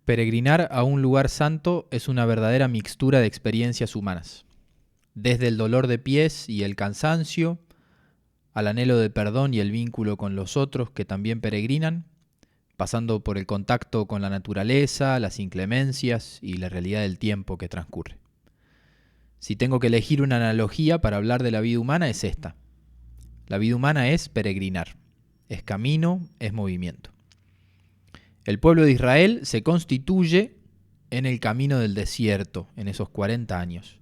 Peregrinar a un lugar santo es una verdadera mixtura de experiencias humanas. Desde el dolor de pies y el cansancio, al anhelo de perdón y el vínculo con los otros que también peregrinan, pasando por el contacto con la naturaleza, las inclemencias y la realidad del tiempo que transcurre. Si tengo que elegir una analogía para hablar de la vida humana es esta. La vida humana es peregrinar, es camino, es movimiento. El pueblo de Israel se constituye en el camino del desierto, en esos 40 años.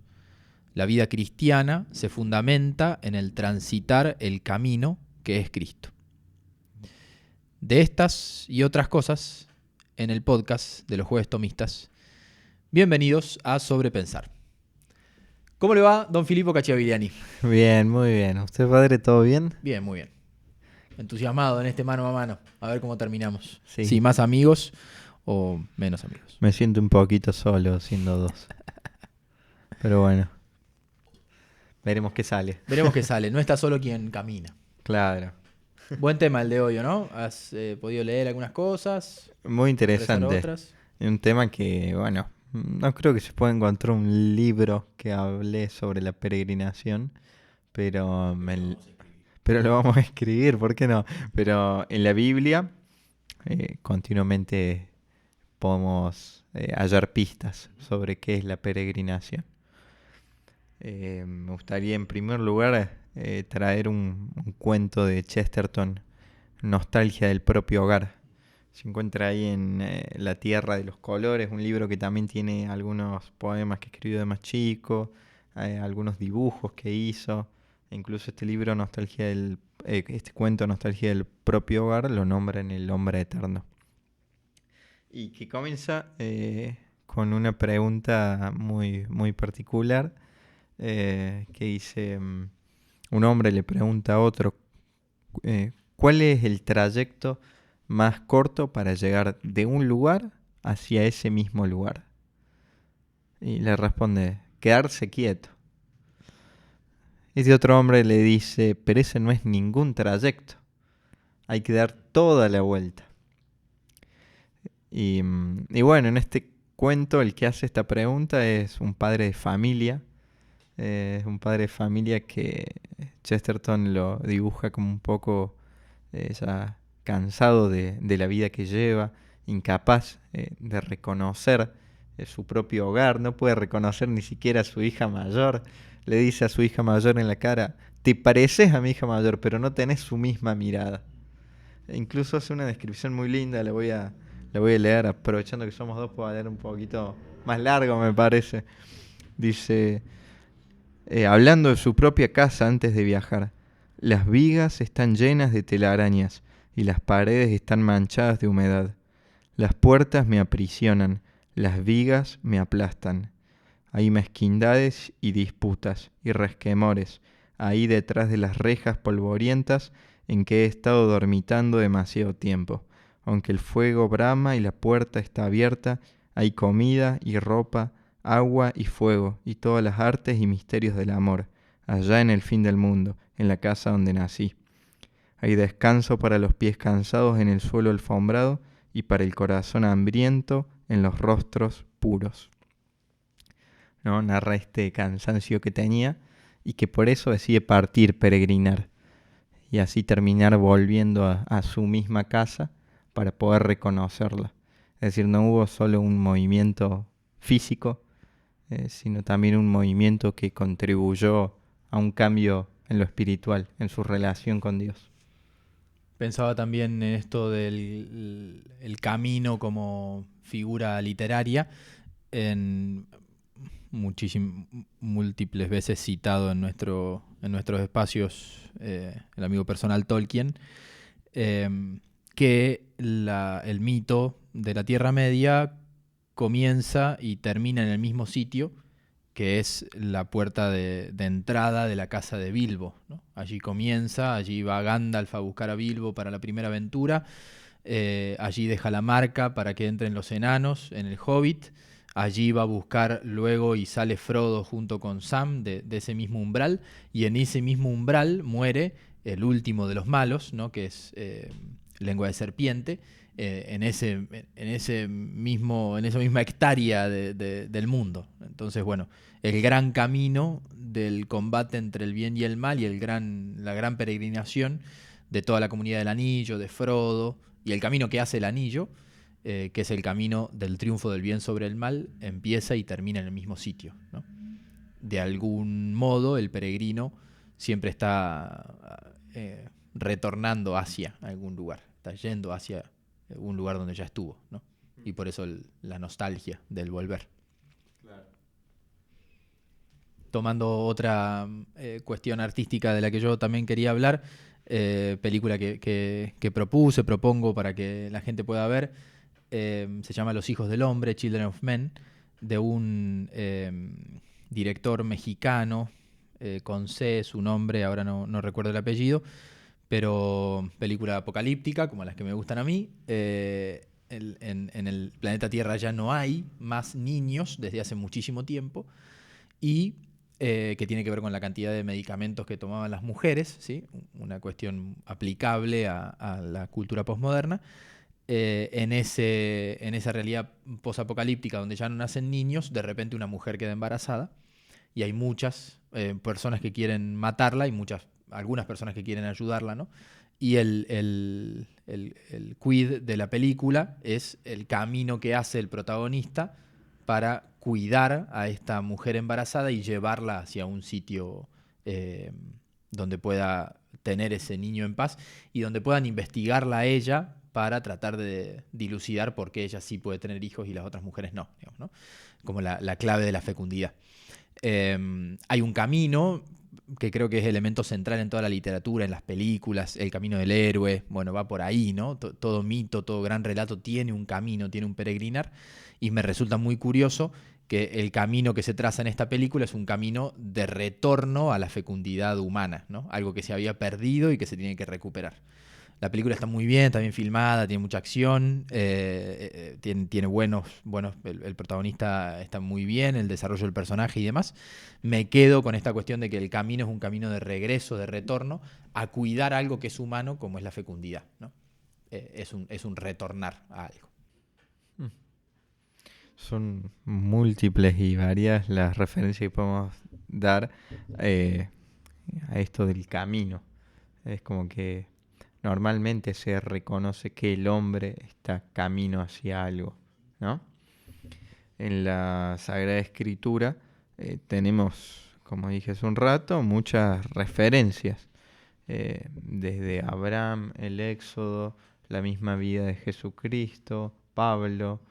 La vida cristiana se fundamenta en el transitar el camino que es Cristo. De estas y otras cosas, en el podcast de los Jueves Tomistas, bienvenidos a Sobrepensar. ¿Cómo le va, don Filippo Cacciavilliani? Bien, muy bien. ¿Usted, padre, todo bien? Bien, muy bien. Entusiasmado en este mano a mano. A ver cómo terminamos. Sí. Si más amigos o menos amigos. Me siento un poquito solo siendo dos. Pero bueno, veremos qué sale. Veremos qué sale. No está solo quien camina. Claro. Buen tema el de hoy, ¿no? ¿Has podido leer algunas cosas? Muy interesante. Otras? Un tema que, bueno, no creo que se pueda encontrar un libro que hable sobre la peregrinación, pero lo vamos a escribir, ¿por qué no? Pero en la Biblia continuamente podemos hallar pistas sobre qué es la peregrinación. Me gustaría en primer lugar traer un cuento de Chesterton, Nostalgia del propio hogar. Se encuentra ahí en La Tierra de los Colores, un libro que también tiene algunos poemas que escribió de más chico, algunos dibujos que hizo. E incluso este libro, este cuento Nostalgia del propio hogar, lo nombra en El hombre eterno. Y que comienza con una pregunta muy, muy particular. Que dice, un hombre le pregunta a otro, ¿cuál es el trayecto más corto para llegar de un lugar hacia ese mismo lugar? Y le responde, quedarse quieto. Ese otro hombre le dice, pero ese no es ningún trayecto, hay que dar toda la vuelta. Y bueno, en este cuento el que hace esta pregunta es un padre de familia. Es un padre de familia que Chesterton lo dibuja como un poco ya cansado de la vida que lleva, incapaz de reconocer su propio hogar, no puede reconocer ni siquiera a su hija mayor. Le dice a su hija mayor en la cara, te pareces a mi hija mayor, pero no tenés su misma mirada. E incluso hace una descripción muy linda, la voy a leer, aprovechando que somos dos, puedo leer un poquito más largo, me parece. Dice... hablando de su propia casa antes de viajar, las vigas están llenas de telarañas y las paredes están manchadas de humedad. Las puertas me aprisionan, las vigas me aplastan. Hay mezquindades y disputas y resquemores, ahí detrás de las rejas polvorientas en que he estado dormitando demasiado tiempo. Aunque el fuego brama y la puerta está abierta, hay comida y ropa, agua y fuego, y todas las artes y misterios del amor, allá en el fin del mundo, en la casa donde nací. Hay descanso para los pies cansados en el suelo alfombrado, y para el corazón hambriento en los rostros puros. ¿No? Narra este cansancio que tenía, y que por eso decide partir, peregrinar, y así terminar volviendo a su misma casa para poder reconocerla. Es decir, no hubo solo un movimiento físico, sino también un movimiento que contribuyó a un cambio en lo espiritual, en su relación con Dios. Pensaba también en esto del el camino como figura literaria, en múltiples veces citado en nuestros espacios, el amigo personal Tolkien, que el mito de la Tierra Media comienza y termina en el mismo sitio, que es la puerta de entrada de la casa de Bilbo, ¿no? Allí comienza, allí va Gandalf a buscar a Bilbo para la primera aventura, allí deja la marca para que entren los enanos en el Hobbit, allí va a buscar luego y sale Frodo junto con Sam de ese mismo umbral, y en ese mismo umbral muere el último de los malos, ¿no? Que es Lengua de Serpiente, en esa misma hectárea del mundo. Entonces, bueno, el gran camino del combate entre el bien y el mal y la gran peregrinación de toda la comunidad del anillo, de Frodo, y el camino que hace el anillo, que es el camino del triunfo del bien sobre el mal, empieza y termina en el mismo sitio, ¿no? De algún modo, el peregrino siempre está retornando hacia algún lugar, está yendo hacia un lugar donde ya estuvo, ¿no? Y por eso la nostalgia del volver. Claro. Tomando otra cuestión artística de la que yo también quería hablar, película que propongo para que la gente pueda ver, se llama Los hijos del hombre, Children of Men, de un director mexicano, con C, su nombre, ahora no recuerdo el apellido, pero película apocalíptica, como las que me gustan a mí. En el planeta Tierra ya no hay más niños desde hace muchísimo tiempo, y que tiene que ver con la cantidad de medicamentos que tomaban las mujeres, ¿sí? Una cuestión aplicable a la cultura posmoderna. En esa realidad posapocalíptica donde ya no nacen niños, de repente una mujer queda embarazada y hay muchas personas que quieren matarla y algunas personas que quieren ayudarla, ¿no? Y el quid de la película es el camino que hace el protagonista para cuidar a esta mujer embarazada y llevarla hacia un sitio donde pueda tener ese niño en paz y donde puedan investigarla a ella para tratar de dilucidar por qué ella sí puede tener hijos y las otras mujeres no, digamos, ¿no? Como la clave de la fecundidad. Hay un camino que creo que es elemento central en toda la literatura, en las películas, el camino del héroe, bueno, va por ahí, ¿no? Todo mito, todo gran relato tiene un camino, tiene un peregrinar, y me resulta muy curioso que el camino que se traza en esta película es un camino de retorno a la fecundidad humana, ¿no? Algo que se había perdido y que se tiene que recuperar. La película está muy bien, está bien filmada, tiene mucha acción, tiene buenos, el protagonista está muy bien, el desarrollo del personaje y demás. Me quedo con esta cuestión de que el camino es un camino de regreso, de retorno, a cuidar algo que es humano como es la fecundidad, ¿no? Es un retornar a algo. Son múltiples y varias las referencias que podemos dar a esto del camino. Es como que normalmente se reconoce que el hombre está camino hacia algo, ¿no? En la Sagrada Escritura tenemos, como dije hace un rato, muchas referencias. Desde Abraham, el Éxodo, la misma vida de Jesucristo, Pablo.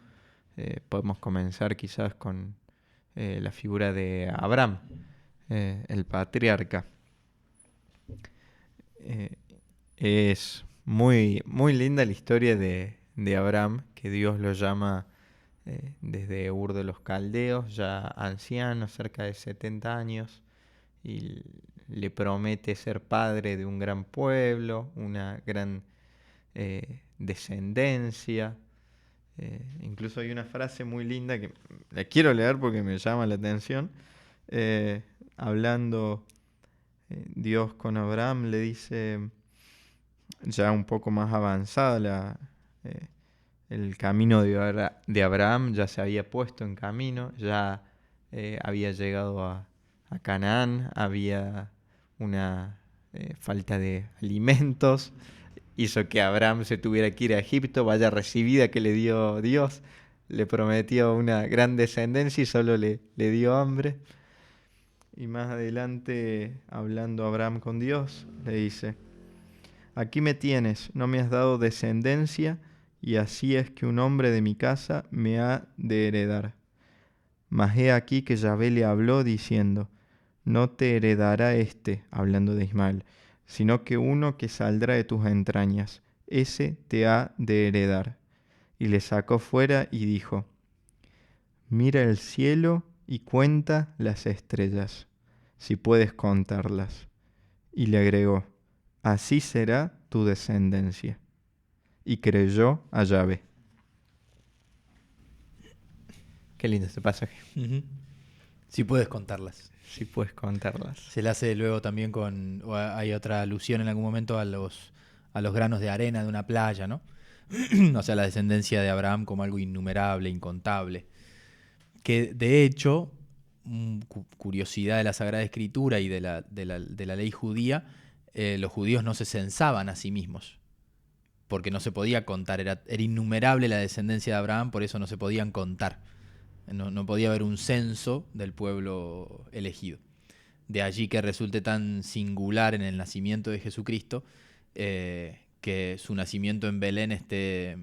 Podemos comenzar quizás con la figura de Abraham, el patriarca. Es muy, muy linda la historia de Abraham, que Dios lo llama desde Ur de los Caldeos, ya anciano, cerca de 70 años, y le promete ser padre de un gran pueblo, una gran descendencia. Incluso hay una frase muy linda que la quiero leer porque me llama la atención. Hablando Dios con Abraham, le dice, ya un poco más avanzada, el camino de Abraham ya se había puesto en camino, ya había llegado a Canaán, había una falta de alimentos, hizo que Abraham se tuviera que ir a Egipto, vaya recibida que le dio Dios, le prometió una gran descendencia y solo le dio hambre. Y más adelante, hablando Abraham con Dios, le dice, aquí me tienes, no me has dado descendencia, y así es que un hombre de mi casa me ha de heredar. Mas he aquí que Yahvé le habló diciendo, no te heredará hablando de Ismael, sino que uno que saldrá de tus entrañas, ese te ha de heredar. Y le sacó fuera y dijo, mira el cielo y cuenta las estrellas, si puedes contarlas. Y le agregó, así será tu descendencia. Y creyó a Yahvé. Qué lindo este pasaje. Uh-huh. Si puedes contarlas. Si puedes contarlas. Se le hace luego también hay otra alusión en algún momento a los granos de arena de una playa, ¿no? O sea, la descendencia de Abraham como algo innumerable, incontable. Que de hecho, curiosidad de la Sagrada Escritura y de la ley judía, los judíos no se censaban a sí mismos, porque no se podía contar, era innumerable la descendencia de Abraham, por eso no se podían contar. No podía haber un censo del pueblo elegido. De allí que resulte tan singular en el nacimiento de Jesucristo, que su nacimiento en Belén esté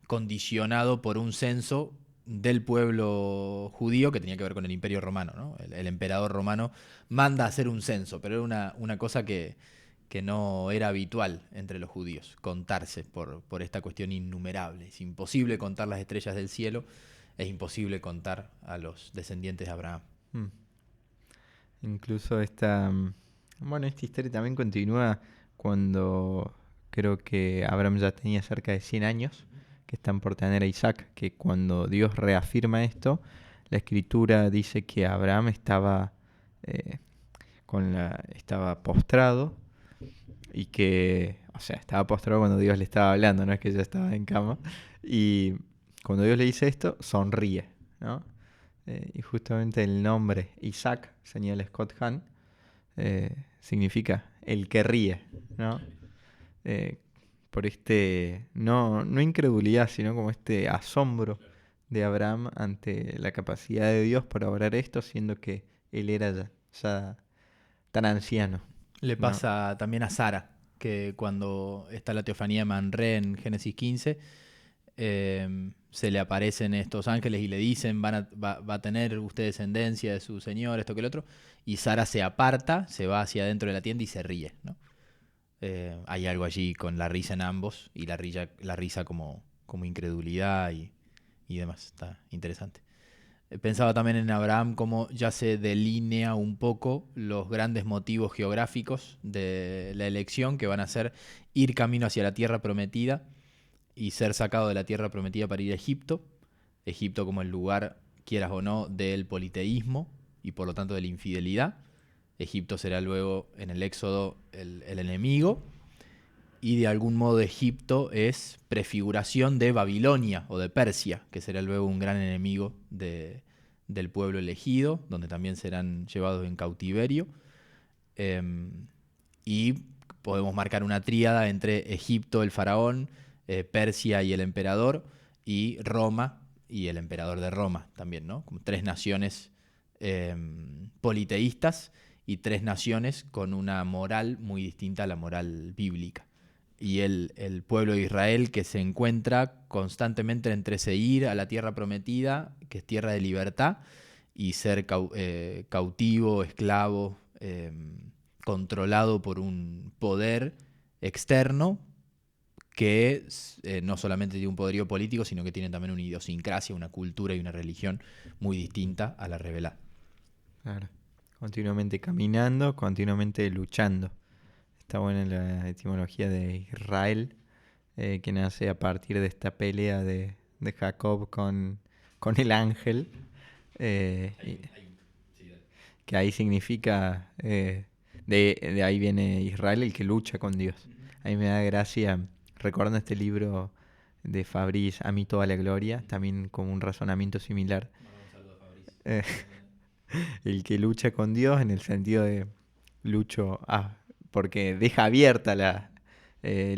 condicionado por un censo del pueblo judío que tenía que ver con el Imperio Romano, ¿no? El emperador romano manda a hacer un censo, pero era una cosa que no era habitual entre los judíos, contarse por esta cuestión innumerable. Es imposible contar las estrellas del cielo, es imposible contar a los descendientes de Abraham. Incluso esta historia también continúa cuando creo que Abraham ya tenía cerca de 100 años, que están por tener a Isaac, que cuando Dios reafirma esto, la escritura dice que Abraham estaba postrado y que, o sea, estaba postrado cuando Dios le estaba hablando, no es que ya estaba en cama, y cuando Dios le dice esto, sonríe, ¿no? Y justamente el nombre Isaac, señala Scott Hahn, significa el que ríe, ¿no? Por no incredulidad, sino como este asombro de Abraham ante la capacidad de Dios para obrar esto, siendo que él era ya tan anciano. Le ¿no? pasa también a Sara, que cuando está la teofanía de Manré en Génesis 15, se le aparecen estos ángeles y le dicen, va a tener usted descendencia de su señor, esto que el otro, y Sara se aparta, se va hacia adentro de la tienda y se ríe, ¿no? Hay algo allí con la risa en ambos, y la risa como incredulidad y demás, está interesante. Pensaba también en Abraham como ya se delinea un poco los grandes motivos geográficos de la elección, que van a ser ir camino hacia la tierra prometida y ser sacado de la tierra prometida para ir a Egipto. Egipto como el lugar, quieras o no, del politeísmo y por lo tanto de la infidelidad. Egipto será luego en el Éxodo el enemigo, y de algún modo Egipto es prefiguración de Babilonia o de Persia, que será luego un gran enemigo del pueblo elegido, donde también serán llevados en cautiverio. Y podemos marcar una tríada entre Egipto, el faraón, Persia y el emperador, y Roma y el emperador de Roma también, ¿no? Como tres naciones politeístas y tres naciones con una moral muy distinta a la moral bíblica. Y el pueblo de Israel, que se encuentra constantemente entre ir a la tierra prometida, que es tierra de libertad, y ser cautivo, esclavo, controlado por un poder externo que no solamente tiene un poderío político, sino que tiene también una idiosincrasia, una cultura y una religión muy distinta a la revelada. Claro, continuamente caminando, continuamente luchando. Está buena la etimología de Israel, que nace a partir de esta pelea de Jacob con el ángel, que ahí significa, de ahí viene Israel, el que lucha con Dios. A mí me da gracia, recordando este libro de Fabrice, A mí toda la gloria, también como un razonamiento similar. El que lucha con Dios en el sentido de lucho... porque deja abierta la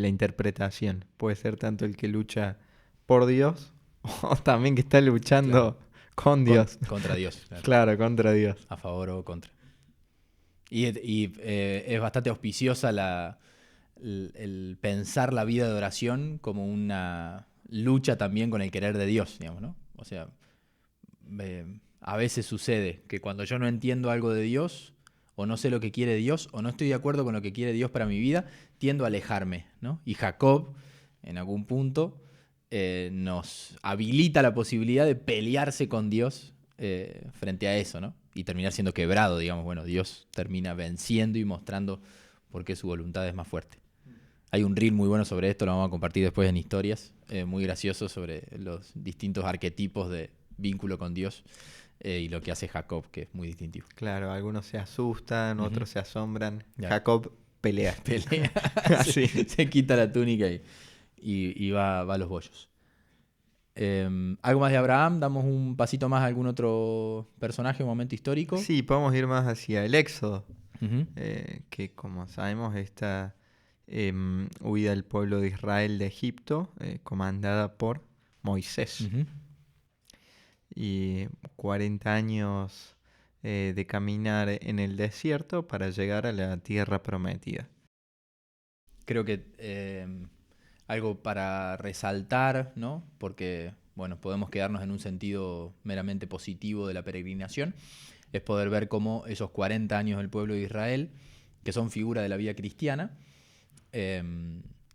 interpretación. Puede ser tanto el que lucha por Dios o también que está luchando con Dios. Contra Dios. Claro, contra Dios. A favor o contra. Y es bastante auspiciosa el pensar la vida de oración como una lucha también con el querer de Dios, digamos, ¿no? O sea, a veces sucede que cuando yo no entiendo algo de Dios, o no sé lo que quiere Dios, o no estoy de acuerdo con lo que quiere Dios para mi vida, tiendo a alejarme, ¿no? Y Jacob, en algún punto, nos habilita la posibilidad de pelearse con Dios frente a eso, ¿no? Y terminar siendo quebrado, digamos. Bueno, Dios termina venciendo y mostrando por qué su voluntad es más fuerte. Hay un reel muy bueno sobre esto, lo vamos a compartir después en historias, muy gracioso sobre los distintos arquetipos de vínculo con Dios. Y lo que hace Jacob, que es muy distintivo. Claro, algunos se asustan, otros se asombran. Ya. Jacob pelea. Pelea. Se quita la túnica y va a los bollos. ¿Algo más de Abraham? ¿Damos un pasito más a algún otro personaje, un momento histórico? Sí, podemos ir más hacia el Éxodo, Ujú, que como sabemos esta huida del pueblo de Israel de Egipto, comandada por Moisés. ujú. Y 40 años de caminar en el desierto para llegar a la tierra prometida. Creo que algo para resaltar, ¿no? Porque, bueno, podemos quedarnos en un sentido meramente positivo de la peregrinación, es poder ver cómo esos 40 años del pueblo de Israel, que son figura de la vida cristiana, eh,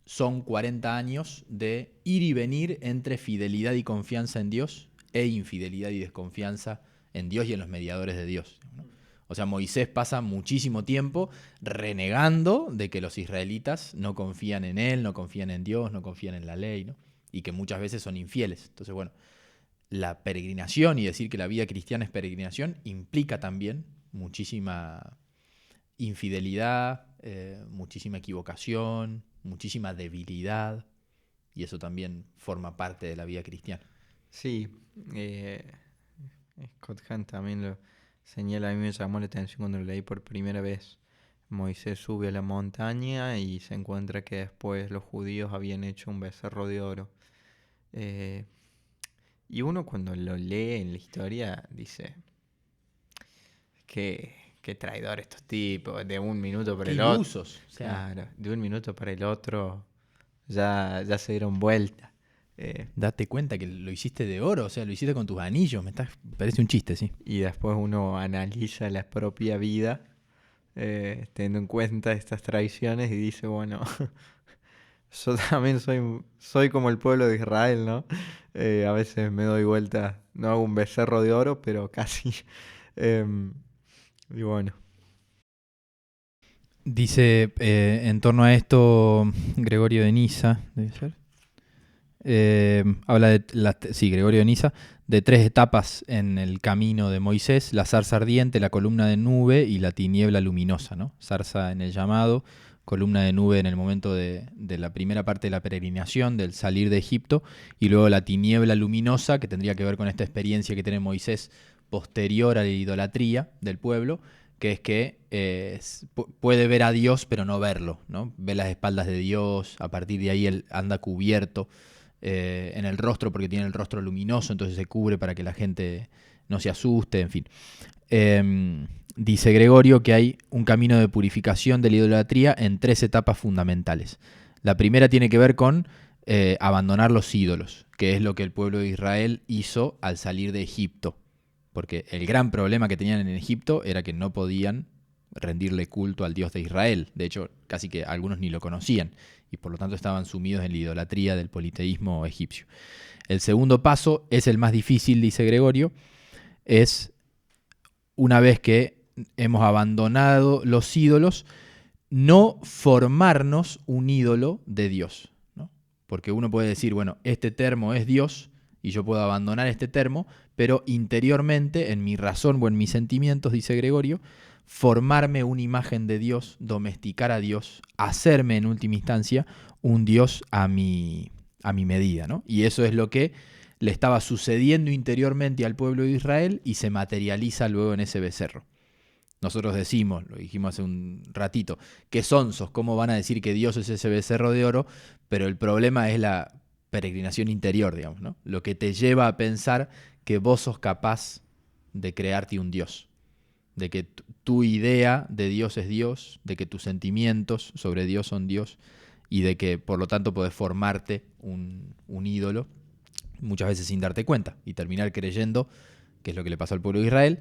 son 40 años de ir y venir entre fidelidad y confianza en Dios e infidelidad y desconfianza en Dios y en los mediadores de Dios, ¿no? O sea, Moisés pasa muchísimo tiempo renegando de que los israelitas no confían en él, no confían en Dios, no confían en la ley, ¿no? Y que muchas veces son infieles. Entonces, bueno, la peregrinación y decir que la vida cristiana es peregrinación implica también muchísima infidelidad, muchísima equivocación, muchísima debilidad, y eso también forma parte de la vida cristiana. Sí, eh, Scott Hahn también lo señala, a mí me llamó la atención cuando lo leí por primera vez. Moisés sube a la montaña y se encuentra que después los judíos habían hecho un becerro de oro. Eh, y uno cuando lo lee en la historia dice, qué traidor estos tipos, de un minuto para Qué el otro. ilusos, o sea, Claro, de un minuto para el otro ya se dieron vuelta. Eh, date cuenta que lo hiciste de oro, o sea, lo hiciste con tus anillos, parece un chiste, sí. y después uno analiza la propia vida teniendo en cuenta estas traiciones y dice, bueno, yo también soy como el pueblo de Israel, ¿no? A veces me doy vuelta, no hago un becerro de oro, pero casi. Em, y bueno, Dice en torno a esto Gregorio de Niza, debe ser. Habla de, sí, Gregorio de Niza, de tres etapas en el camino de Moisés: la zarza ardiente, la columna de nube y la tiniebla luminosa, ¿no? Zarza en el llamado, columna de nube en el momento de la primera parte de la peregrinación, del salir de Egipto, y luego la tiniebla luminosa, que tendría que ver con esta experiencia que tiene Moisés posterior a la idolatría del pueblo, que es que puede ver a Dios pero no verlo, ¿no? Ve las espaldas de Dios, a partir de ahí él anda cubierto en el rostro porque tiene el rostro luminoso, entonces se cubre para que la gente no se asuste, en fin. Dice Gregorio que hay un camino de purificación de la idolatría en tres etapas fundamentales. La primera tiene que ver con abandonar los ídolos, que es lo que el pueblo de Israel hizo al salir de Egipto. Porque el gran problema que tenían en Egipto era que no podían rendirle culto al Dios de Israel. De hecho, casi que algunos ni lo conocían y por lo tanto estaban sumidos en la idolatría del politeísmo egipcio. El segundo paso es el más difícil, dice Gregorio, es una vez que hemos abandonado los ídolos, no formarnos un ídolo de Dios, ¿no? Porque uno puede decir, bueno, este termo es Dios y yo puedo abandonar este termo, pero interiormente, en mi razón o en mis sentimientos, dice Gregorio, formarme una imagen de Dios, domesticar a Dios, hacerme en última instancia un Dios a mi medida, ¿no? Y eso es lo que le estaba sucediendo interiormente al pueblo de Israel y se materializa luego en ese becerro. Nosotros decimos, lo dijimos hace un ratito, que sonsos, ¿cómo van a decir que Dios es ese becerro de oro? Pero el problema es la peregrinación interior, digamos, ¿no? Lo que te lleva a pensar que vos sos capaz de crearte un Dios, de que tu idea de Dios es Dios, de que tus sentimientos sobre Dios son Dios y de que por lo tanto podés formarte un ídolo, muchas veces sin darte cuenta, y terminar creyendo, que es lo que le pasó al pueblo de Israel,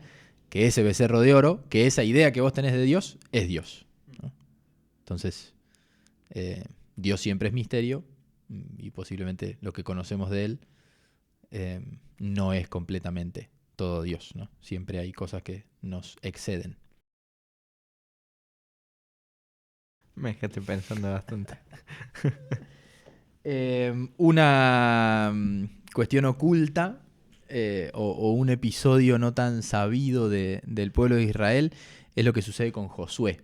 que ese becerro de oro, que esa idea que vos tenés de Dios, es Dios, ¿no? Entonces, Dios siempre es misterio y posiblemente lo que conocemos de Él no es completamente todo Dios, ¿no? Siempre hay cosas que nos exceden. me dejaste pensando bastante. Una cuestión oculta o un episodio no tan sabido del pueblo de Israel es lo que sucede con Josué.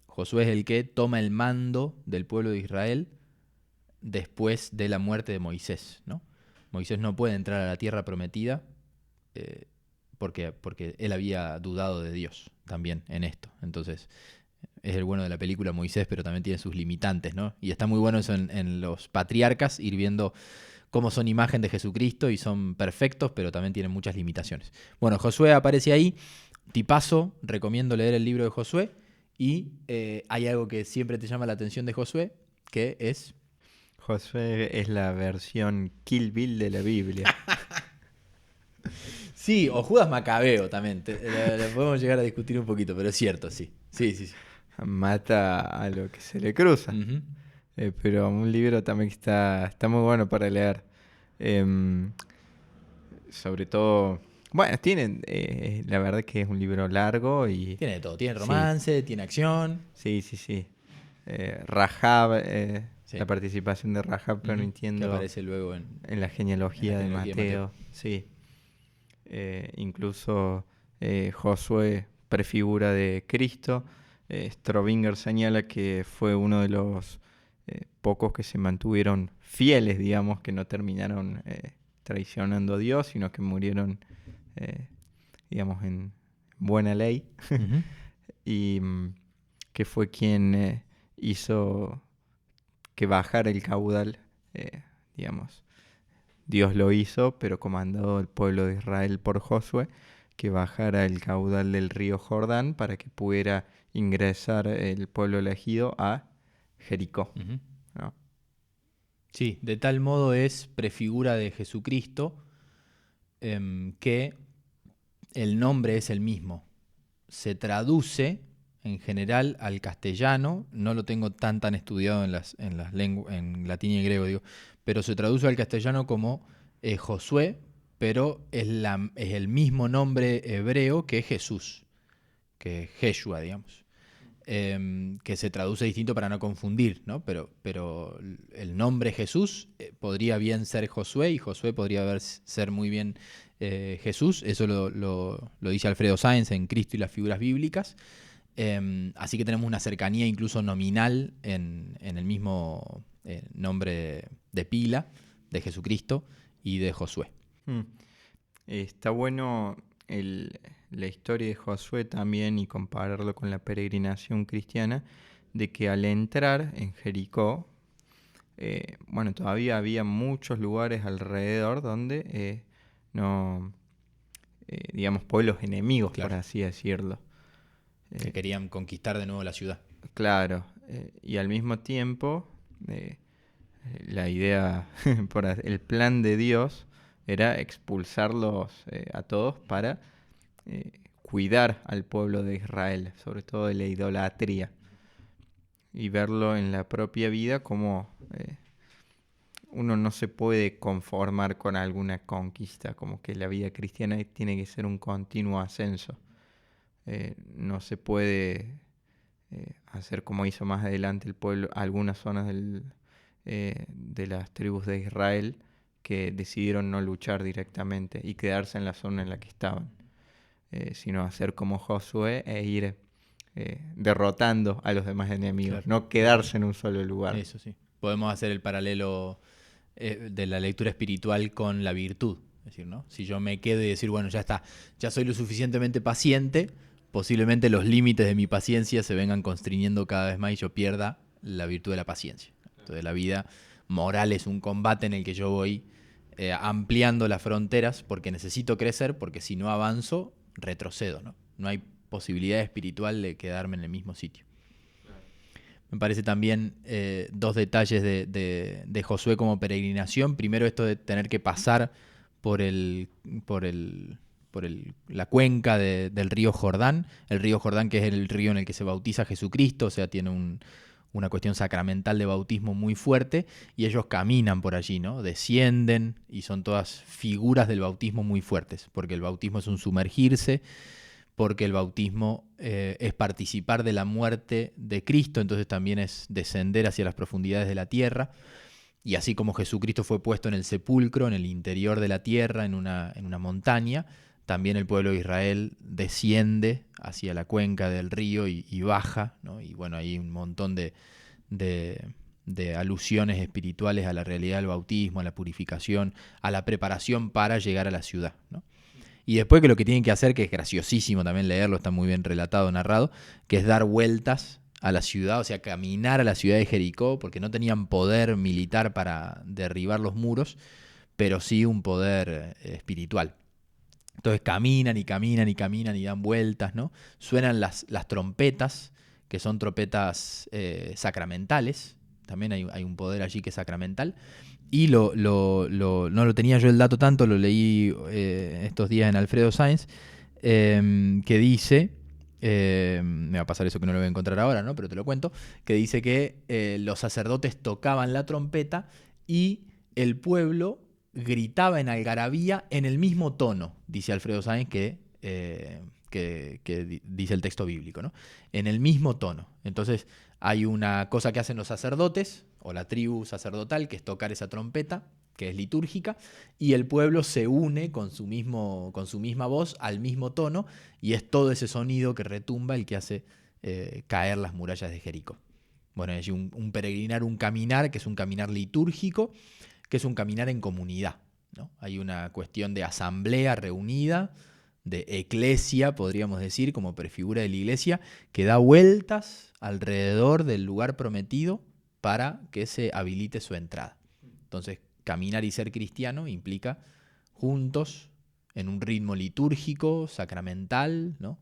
Josué es el que toma el mando del pueblo de Israel después de la muerte de Moisés, ¿no? Moisés no puede entrar a la tierra prometida porque él había dudado de Dios también en esto. Entonces, es el bueno de la película Moisés, pero también tiene sus limitantes, ¿no? Y está muy bueno eso en los patriarcas, ir viendo cómo son imagen de Jesucristo y son perfectos, pero también tienen muchas limitaciones. Bueno, Josué aparece ahí. Tipazo, recomiendo leer el libro de Josué. Y hay algo que siempre te llama la atención de Josué, que es... Josué es la versión Kill Bill de la Biblia. Sí, o Judas Macabeo también. Lo podemos llegar a discutir un poquito, pero es cierto, sí. Sí, sí, sí. Mata a lo que se le cruza. Ujú. Pero un libro también que está muy bueno para leer. Em, Sobre todo, bueno, la verdad que es un libro largo y Tiene de todo. Tiene sí, romance, tiene acción. sí. Rahab, Sí. la participación de Rahab, pero no Ujú. Que entiendo aparece luego en en la genealogía de genealogía de Mateo. Mateo, sí. Incluso Josué prefigura de Cristo. Strobinger señala que fue uno de los pocos que se mantuvieron fieles, digamos, que no terminaron traicionando a Dios, sino que murieron, eh, digamos, en buena ley. Ujú. Y que fue quien hizo que bajara el caudal, digamos. Dios lo hizo, pero comandado el pueblo de Israel por Josué, que bajara el caudal del río Jordán para que pudiera ingresar el pueblo elegido a Jericó, Ujú. ¿no? Sí, de tal modo es prefigura de Jesucristo que el nombre es el mismo. Se traduce en general al castellano, no lo tengo tan estudiado en latín y griego, digo, pero se traduce al castellano como Josué, pero es el mismo nombre hebreo que Jesús, que Jeshua, digamos. Que se traduce distinto para no confundir, ¿no? Pero el nombre Jesús podría bien ser Josué y Josué podría ser muy bien Jesús. Eso lo dice Alfredo Sáenz en Cristo y las figuras bíblicas. Así que tenemos una cercanía incluso nominal en el mismo nombre de pila de Jesucristo y de Josué. Mm. Está bueno la historia de Josué también y compararlo con la peregrinación cristiana, de que al entrar en Jericó, bueno, todavía había muchos lugares alrededor donde no, digamos, pueblos enemigos, por Claro, así decirlo. que Eh, querían conquistar de nuevo la ciudad. claro, y al mismo tiempo, eh, la idea, el plan de Dios era expulsarlos a todos para cuidar al pueblo de Israel, sobre todo de la idolatría, y verlo en la propia vida como uno no se puede conformar con alguna conquista, como que la vida cristiana tiene que ser un continuo ascenso. No se puede hacer como hizo más adelante el pueblo, algunas zonas de las tribus de Israel que decidieron no luchar directamente y quedarse en la zona en la que estaban, sino hacer como Josué e ir derrotando a los demás enemigos, Claro. no quedarse en un solo lugar. Eso sí. Podemos hacer el paralelo de la lectura espiritual con la virtud. Es decir, ¿no? Si yo me quedo y decir, bueno, ya está, ya soy lo suficientemente paciente, posiblemente los límites de mi paciencia se vengan constriñendo cada vez más y yo pierda la virtud de la paciencia. Entonces la vida moral es un combate en el que yo voy ampliando las fronteras porque necesito crecer, porque si no avanzo, retrocedo, ¿no? No hay posibilidad espiritual de quedarme en el mismo sitio. Me parece también dos detalles de Josué como peregrinación. Primero, esto de tener que pasar por la cuenca del río Jordán. El río Jordán, que es el río en el que se bautiza Jesucristo, o sea, tiene una cuestión sacramental de bautismo muy fuerte. Y ellos caminan por allí, ¿no? Descienden y son todas figuras del bautismo muy fuertes, porque el bautismo es un sumergirse, porque el bautismo es participar de la muerte de Cristo, entonces también es descender hacia las profundidades de la tierra, y así como Jesucristo fue puesto en el sepulcro, en el interior de la tierra, en una montaña, también el pueblo de Israel desciende hacia la cuenca del río y baja, ¿no? Y bueno, hay un montón de de alusiones espirituales a la realidad del bautismo, a la purificación, a la preparación para llegar a la ciudad, ¿no? Y después que lo que tienen que hacer, que es graciosísimo también leerlo, está muy bien relatado, narrado, que es dar vueltas a la ciudad, o sea, caminar a la ciudad de Jericó, porque no tenían poder militar para derribar los muros, pero sí un poder espiritual. Entonces caminan y caminan y caminan y dan vueltas, ¿no? Suenan las trompetas, que son trompetas sacramentales, también hay un poder allí que es sacramental. Y no lo tenía yo el dato tanto, lo leí estos días en Alfredo Sáenz, que dice, me va a pasar eso que no lo voy a encontrar ahora, ¿no? Pero te lo cuento, que dice que los sacerdotes tocaban la trompeta y el pueblo gritaba en algarabía en el mismo tono, dice Alfredo Sáenz, que dice el texto bíblico, ¿no? En el mismo tono. Entonces hay una cosa que hacen los sacerdotes, o la tribu sacerdotal, que es tocar esa trompeta, que es litúrgica, y el pueblo se une con su misma voz, al mismo tono, y es todo ese sonido que retumba el que hace caer las murallas de Jericó. Bueno, es un peregrinar, un caminar, que es un caminar litúrgico, que es un caminar en comunidad, ¿no? Hay una cuestión de asamblea reunida, de eclesia, podríamos decir, como prefigura de la iglesia, que da vueltas alrededor del lugar prometido para que se habilite su entrada. Entonces, caminar y ser cristiano implica juntos, en un ritmo litúrgico, sacramental, ¿no?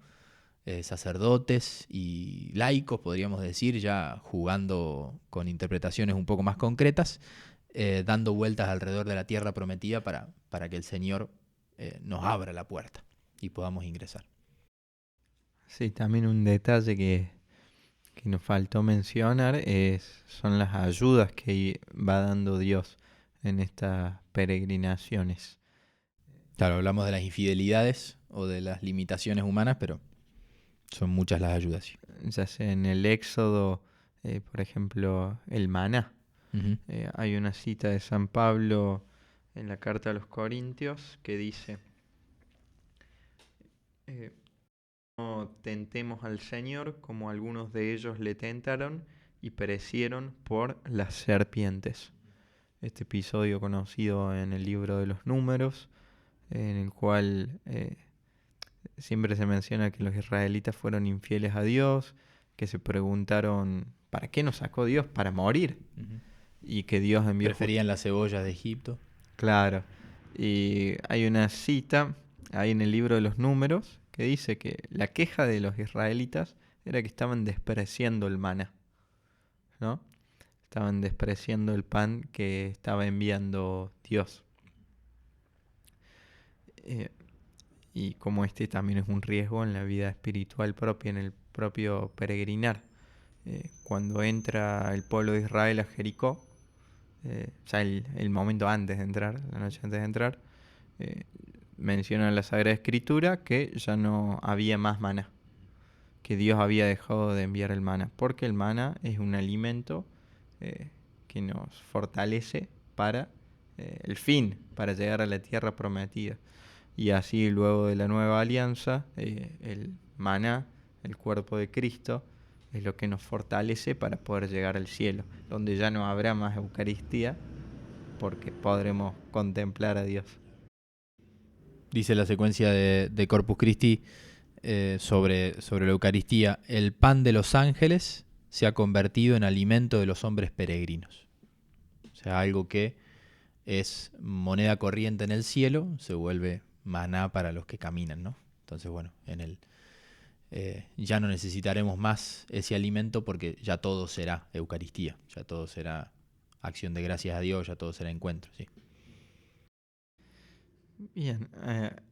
Sacerdotes y laicos, podríamos decir, ya jugando con interpretaciones un poco más concretas, dando vueltas alrededor de la tierra prometida para que el Señor nos abra la puerta y podamos ingresar. Sí, también un detalle que nos faltó mencionar son las ayudas que va dando Dios en estas peregrinaciones. Claro, hablamos de las infidelidades o de las limitaciones humanas, pero son muchas las ayudas. Sí. Ya sea en el Éxodo, por ejemplo, el maná. Uh-huh. Hay una cita de San Pablo en la carta a los Corintios que dice: no tentemos al Señor como algunos de ellos le tentaron y perecieron por las serpientes. Este episodio conocido en el libro de los Números, en el cual siempre se menciona que los israelitas fueron infieles a Dios, que se preguntaron, ¿para qué nos sacó Dios? Para morir. Uh-huh. Y que Dios envió... Preferían las cebollas de Egipto. Claro. Y hay una cita ahí en el libro de los Números que dice que la queja de los israelitas era que estaban despreciando el maná, ¿no? Estaban despreciando el pan que estaba enviando Dios. Y como este también es un riesgo en la vida espiritual propia, en el propio peregrinar. Cuando entra el pueblo de Israel a Jericó, ya el momento antes de entrar, la noche antes de entrar, menciona en la Sagrada Escritura que ya no había más maná, que Dios había dejado de enviar el maná, porque el maná es un alimento que nos fortalece para el fin, para llegar a la tierra prometida. Y así luego de la nueva alianza, el maná, el cuerpo de Cristo, es lo que nos fortalece para poder llegar al cielo, donde ya no habrá más Eucaristía, porque podremos contemplar a Dios. Dice la secuencia de Corpus Christi sobre la Eucaristía: el pan de los ángeles se ha convertido en alimento de los hombres peregrinos. O sea, algo que es moneda corriente en el cielo se vuelve maná para los que caminan, ¿no? Entonces, bueno, ya no necesitaremos más ese alimento porque ya todo será Eucaristía, ya todo será acción de gracias a Dios, ya todo será encuentro, ¿sí? Bien,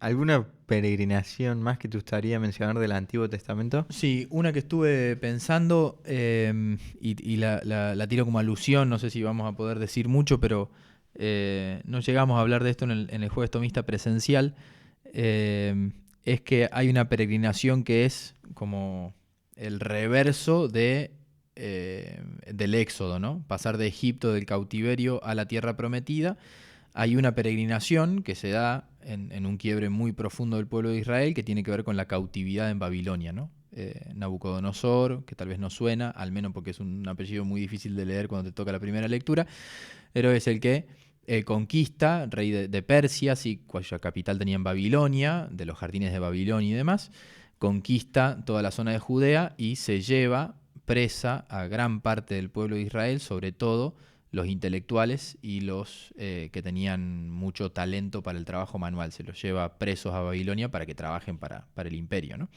¿alguna peregrinación más que te gustaría mencionar del Antiguo Testamento? Sí, una que estuve pensando y la tiro como alusión, no sé si vamos a poder decir mucho, pero no llegamos a hablar de esto en el Jueves Tomista presencial, es que hay una peregrinación que es como el reverso del Éxodo, ¿no? Pasar de Egipto, del cautiverio, a la tierra prometida. Hay una peregrinación que se da en un quiebre muy profundo del pueblo de Israel que tiene que ver con la cautividad en Babilonia, ¿no? Nabucodonosor, que tal vez no suena, al menos porque es un apellido muy difícil de leer cuando te toca la primera lectura, pero es el que conquista, rey de Persia, sí, cuya capital tenía en Babilonia, de los jardines de Babilonia y demás, conquista toda la zona de Judea y se lleva presa a gran parte del pueblo de Israel, sobre todo los intelectuales y los que tenían mucho talento para el trabajo manual. Se los lleva presos a Babilonia para que trabajen para el imperio, ¿no?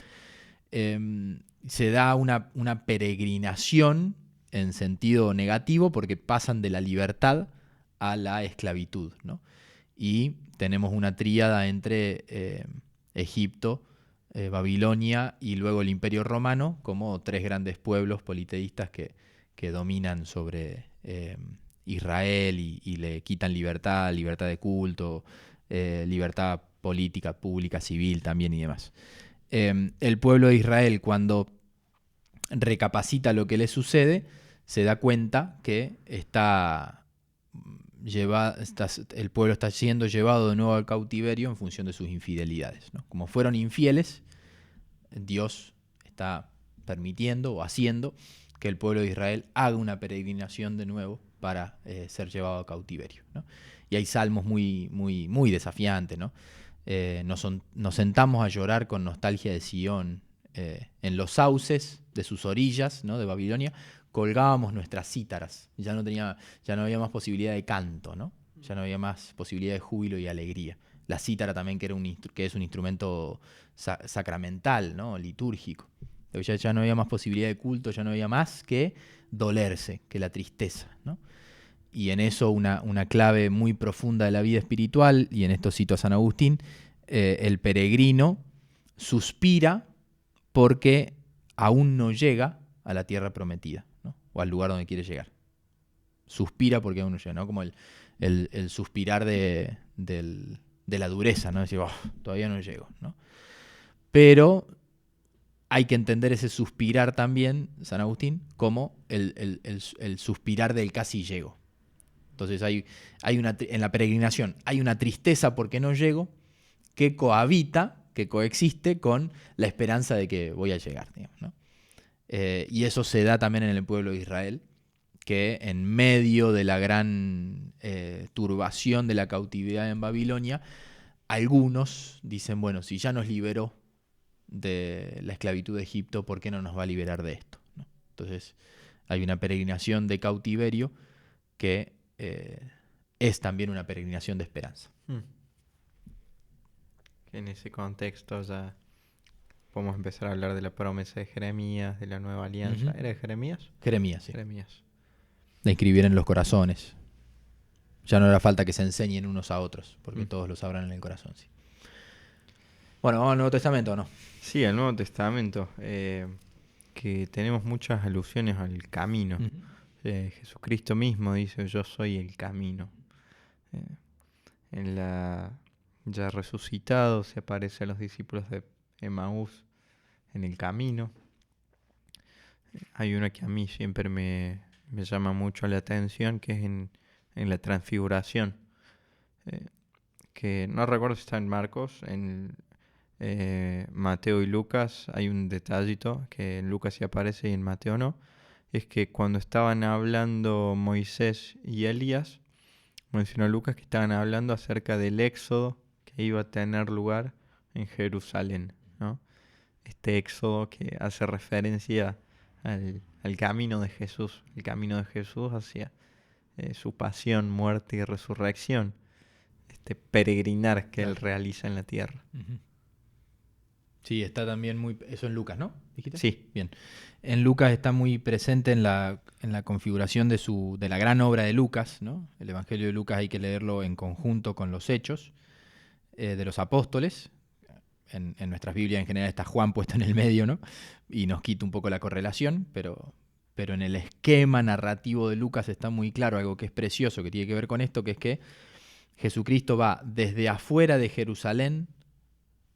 Se da una peregrinación en sentido negativo porque pasan de la libertad a la esclavitud, ¿no? Y tenemos una tríada entre Egipto, Babilonia y luego el Imperio Romano como tres grandes pueblos politeístas que dominan sobre Israel y le quitan libertad de culto, libertad política, pública, civil también y demás. El pueblo de Israel, cuando recapacita lo que le sucede, se da cuenta que el pueblo está siendo llevado de nuevo al cautiverio en función de sus infidelidades, ¿no? Como fueron infieles, Dios está permitiendo o haciendo que el pueblo de Israel haga una peregrinación de nuevo para ser llevado a cautiverio, ¿no? Y hay salmos muy, muy, muy desafiantes, ¿no? Nos sentamos a llorar con nostalgia de Sion, en los sauces de sus orillas, ¿no? De Babilonia, colgábamos nuestras cítaras, ya no había más posibilidad de canto, ¿no? Ya no había más posibilidad de júbilo y alegría. La cítara también, que es un instrumento sacramental, ¿no? Litúrgico. Ya no había más posibilidad de culto, ya no había más que dolerse, que la tristeza, ¿no? Y en eso una clave muy profunda de la vida espiritual, y en esto cito a San Agustín, el peregrino suspira porque aún no llega a la tierra prometida, ¿no? O al lugar donde quiere llegar. Suspira porque aún no llega, ¿no? Como el suspirar de la dureza, ¿no? Decir, oh, todavía no llego, ¿no? Pero hay que entender ese suspirar también, San Agustín, como el suspirar del casi llego. Entonces en la peregrinación hay una tristeza porque no llego que coexiste con la esperanza de que voy a llegar, digamos, ¿no? Y eso se da también en el pueblo de Israel, que en medio de la gran turbación de la cautividad en Babilonia, algunos dicen, bueno, si ya nos liberó de la esclavitud de Egipto, ¿por qué no nos va a liberar de esto, ¿no? Entonces hay una peregrinación de cautiverio que es también una peregrinación de esperanza. En ese contexto ya podemos empezar a hablar de la promesa de Jeremías, de la nueva alianza. ¿Era de Jeremías? Jeremías, sí. Jeremías. De inscribir en los corazones. Ya no hará falta que se enseñen unos a otros, porque todos lo sabrán en el corazón, sí. Bueno, ¿vamos al Nuevo Testamento o no? Sí, al Nuevo Testamento, que tenemos muchas alusiones al camino. Jesucristo mismo dice, yo soy el camino. Ya resucitado se aparece a los discípulos de Emaús en el camino. Hay una que a mí siempre me llama mucho la atención, que es en la transfiguración, que no recuerdo si está en Marcos, en Mateo y Lucas hay un detallito que en Lucas sí aparece y en Mateo no. Es que cuando estaban hablando Moisés y Elías, mencionó Lucas que estaban hablando acerca del éxodo que iba a tener lugar en Jerusalén, ¿no? Este éxodo que hace referencia al camino de Jesús, el camino de Jesús hacia su pasión, muerte y resurrección, este peregrinar que él realiza en la tierra. Sí, está también eso en Lucas, ¿no? ¿Dijiste? Sí. Bien. En Lucas está muy presente en la configuración de la gran obra de Lucas, ¿no? El Evangelio de Lucas hay que leerlo en conjunto con los hechos de los apóstoles. En nuestras Biblias en general está Juan puesto en el medio, ¿no? Y nos quita un poco la correlación, pero en el esquema narrativo de Lucas está muy claro algo que es precioso, que tiene que ver con esto, que es que Jesucristo va desde afuera de Jerusalén,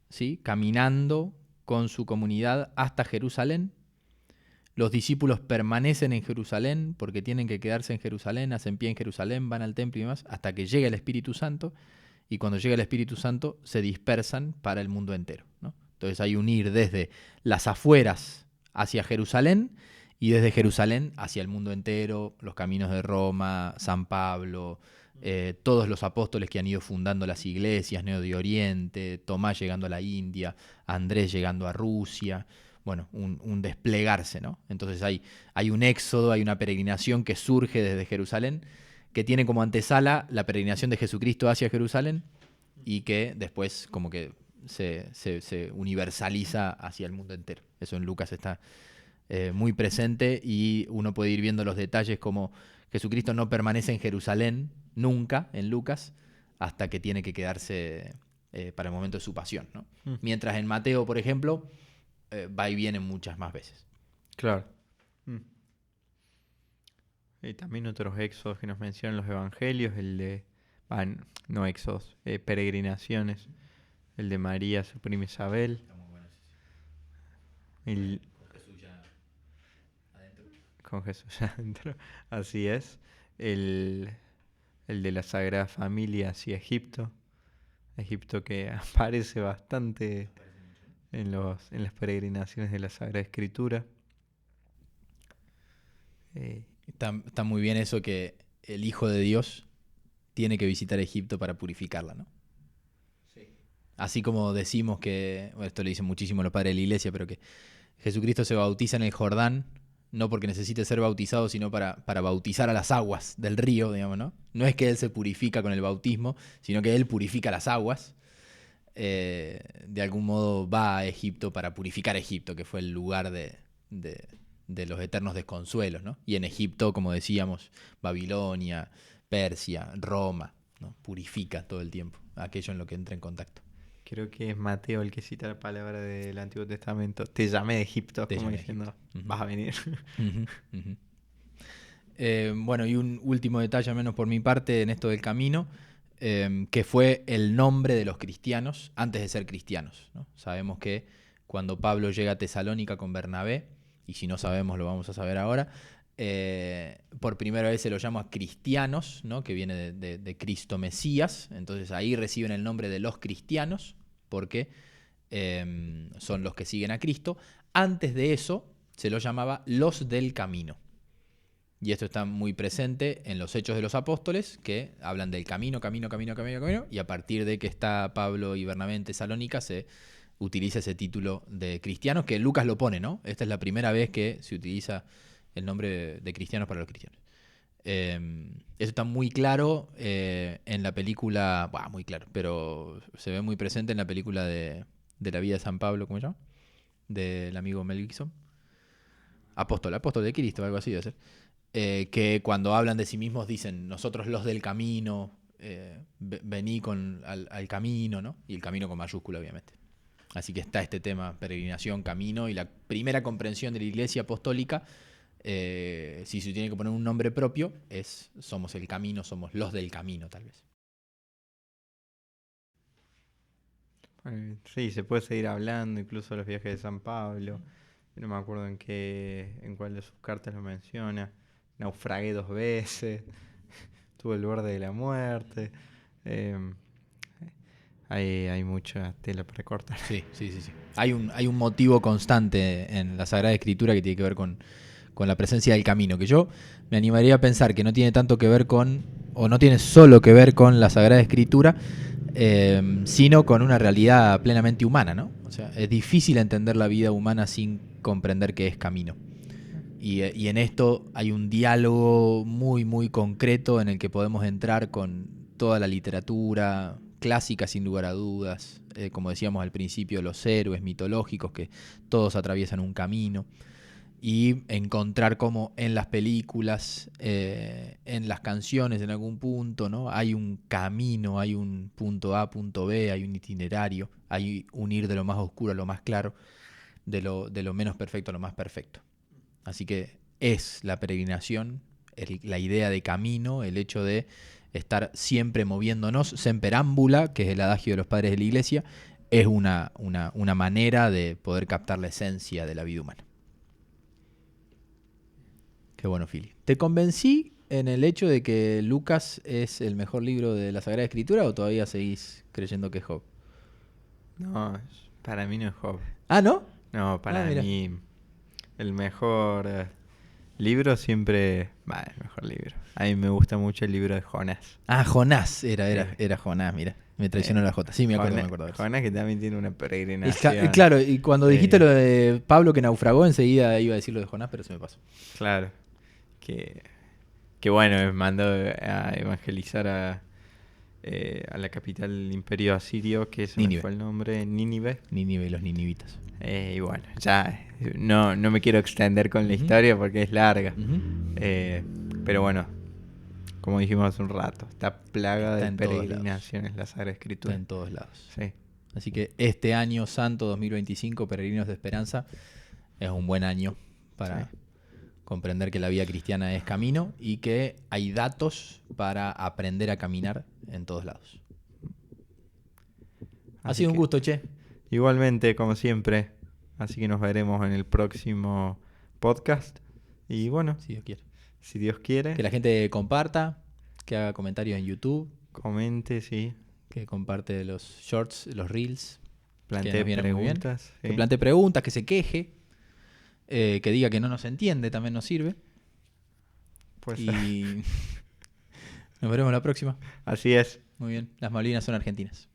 ¿sí? Caminando con su comunidad hasta Jerusalén. Los discípulos permanecen en Jerusalén porque tienen que quedarse en Jerusalén, hacen pie en Jerusalén, van al templo y demás, hasta que llegue el Espíritu Santo. Y cuando llega el Espíritu Santo se dispersan para el mundo entero, ¿no? Entonces hay un ir desde las afueras hacia Jerusalén y desde Jerusalén hacia el mundo entero, los caminos de Roma, San Pablo, todos los apóstoles que han ido fundando las iglesias, Neo de Oriente, Tomás llegando a la India, Andrés llegando a Rusia, bueno, un desplegarse, ¿no? Entonces hay un éxodo, hay una peregrinación que surge desde Jerusalén, que tiene como antesala la peregrinación de Jesucristo hacia Jerusalén y que después como que se universaliza hacia el mundo entero. Eso en Lucas está muy presente y uno puede ir viendo los detalles como Jesucristo no permanece en Jerusalén nunca en Lucas hasta que tiene que quedarse para el momento de su pasión, ¿no? Mientras en Mateo, por ejemplo, va y viene muchas más veces. Claro. Y también otros éxodos que nos mencionan los evangelios, el de... no éxodos, peregrinaciones. El de María, su prima Isabel. Está muy bueno, El, con Jesús ya adentro. con Jesús adentro. Así es. El de la Sagrada Familia hacia Egipto. Egipto que aparece bastante en las peregrinaciones de la Sagrada Escritura. Está muy bien eso que el Hijo de Dios tiene que visitar Egipto para purificarla, ¿no? Sí. Así como decimos que, bueno, esto le dicen muchísimo los padres de la iglesia, pero que Jesucristo se bautiza en el Jordán, no porque necesite ser bautizado, sino para bautizar a las aguas del río, digamos, ¿no? No es que Él se purifica con el bautismo, sino que Él purifica las aguas. De algún modo va a Egipto para purificar Egipto, que fue el lugar de los eternos desconsuelos, ¿no? Y en Egipto, como decíamos, Babilonia, Persia, Roma, ¿no? Purifica todo el tiempo aquello en lo que entra en contacto. Creo que es Mateo el que cita la palabra del Antiguo Testamento. Te llamé de Egipto, como diciendo, vas a venir. Bueno, y un último detalle, al menos por mi parte, en esto del camino, que fue el nombre de los cristianos antes de ser cristianos, ¿no? Sabemos que cuando Pablo llega a Tesalónica con Bernabé, y si no sabemos lo vamos a saber ahora, por primera vez se los llama cristianos, ¿no? Que viene de Cristo Mesías. Entonces ahí reciben el nombre de los cristianos porque son los que siguen a Cristo. Antes de eso se los llamaba los del camino. Y esto está muy presente en los Hechos de los Apóstoles, que hablan del camino, y a partir de que está Pablo y Bernabé en Tesalónica se utiliza ese título de cristianos, que Lucas lo pone, ¿no? Esta es la primera vez que se utiliza el nombre de cristianos para los cristianos. Eso está muy claro en la película, muy claro, pero se ve muy presente en la película de la vida de San Pablo, ¿cómo se llama? Del amigo Mel Gibson. Apóstol de Cristo, algo así debe ser. Que cuando hablan de sí mismos dicen, nosotros los del camino, vení al camino, ¿no? Y el camino con mayúscula, obviamente. Así que está este tema, peregrinación, camino, y la primera comprensión de la Iglesia Apostólica, si se tiene que poner un nombre propio, somos el camino, somos los del camino, tal vez. Sí, se puede seguir hablando, incluso de los viajes de San Pablo. No me acuerdo en cuál de sus cartas lo menciona. Naufragué 2 veces, tuve el borde de la muerte. Hay mucha tela para cortar. Sí. Hay un motivo constante en la Sagrada Escritura que tiene que ver con la presencia del camino, que yo me animaría a pensar que no tiene tanto que ver o no tiene solo que ver con la Sagrada Escritura, sino con una realidad plenamente humana, ¿no? O sea, es difícil entender la vida humana sin comprender que es camino. Y en esto hay un diálogo muy, muy concreto en el que podemos entrar con toda la literatura clásica, sin lugar a dudas. Como decíamos al principio, los héroes mitológicos que todos atraviesan un camino. Y encontrar cómo en las películas, en las canciones en algún punto, ¿no? Hay un camino, hay un punto A, punto B, hay un itinerario, hay un ir de lo más oscuro a lo más claro, de lo menos perfecto a lo más perfecto. Así que es la peregrinación, la idea de camino, el hecho de estar siempre moviéndonos, semperámbula, que es el adagio de los padres de la Iglesia, es una manera de poder captar la esencia de la vida humana. Qué bueno, Fili. ¿Te convencí en el hecho de que Lucas es el mejor libro de la Sagrada Escritura o todavía seguís creyendo que es Job? No, Para mí no es Job. Ah, ¿no? No, para mira. mí el mejor libro siempre... el mejor libro. A mí me gusta mucho el libro de Jonás. Ah, Jonás. Era Jonás, mira. Me traicionó la J. Sí, me acuerdo de eso. Jonás que también tiene una peregrinación. Claro, y cuando dijiste lo de Pablo que naufragó, enseguida iba a decir lo de Jonás, pero se me pasó. Claro. Que bueno, mandó a evangelizar a la capital del imperio asirio, que ese Nínive. me fue el nombre, Nínive. Nínive y los ninivitas. Y bueno, ya no me quiero extender con la historia porque es larga. Pero bueno, como dijimos hace un rato, está plagada Está de en todos peregrinaciones la Sagrada Escritura. Está en todos lados. Sí. Así que este año santo 2025, Peregrinos de Esperanza, es un buen año para comprender que la vida cristiana es camino y que hay datos para aprender a caminar en todos lados. Ha sido un gusto, che. Igualmente, como siempre. Así que nos veremos en el próximo podcast. Y bueno, Si Dios quiere. si Dios quiere, Que la gente comparta, que haga comentarios en YouTube, comente, sí. que comparte los shorts, los reels. Plantee preguntas. Que plantee preguntas, que se queje, que diga que no nos entiende, también nos sirve. Pues Y nos veremos la próxima. así es. Muy bien. Las Malvinas son argentinas.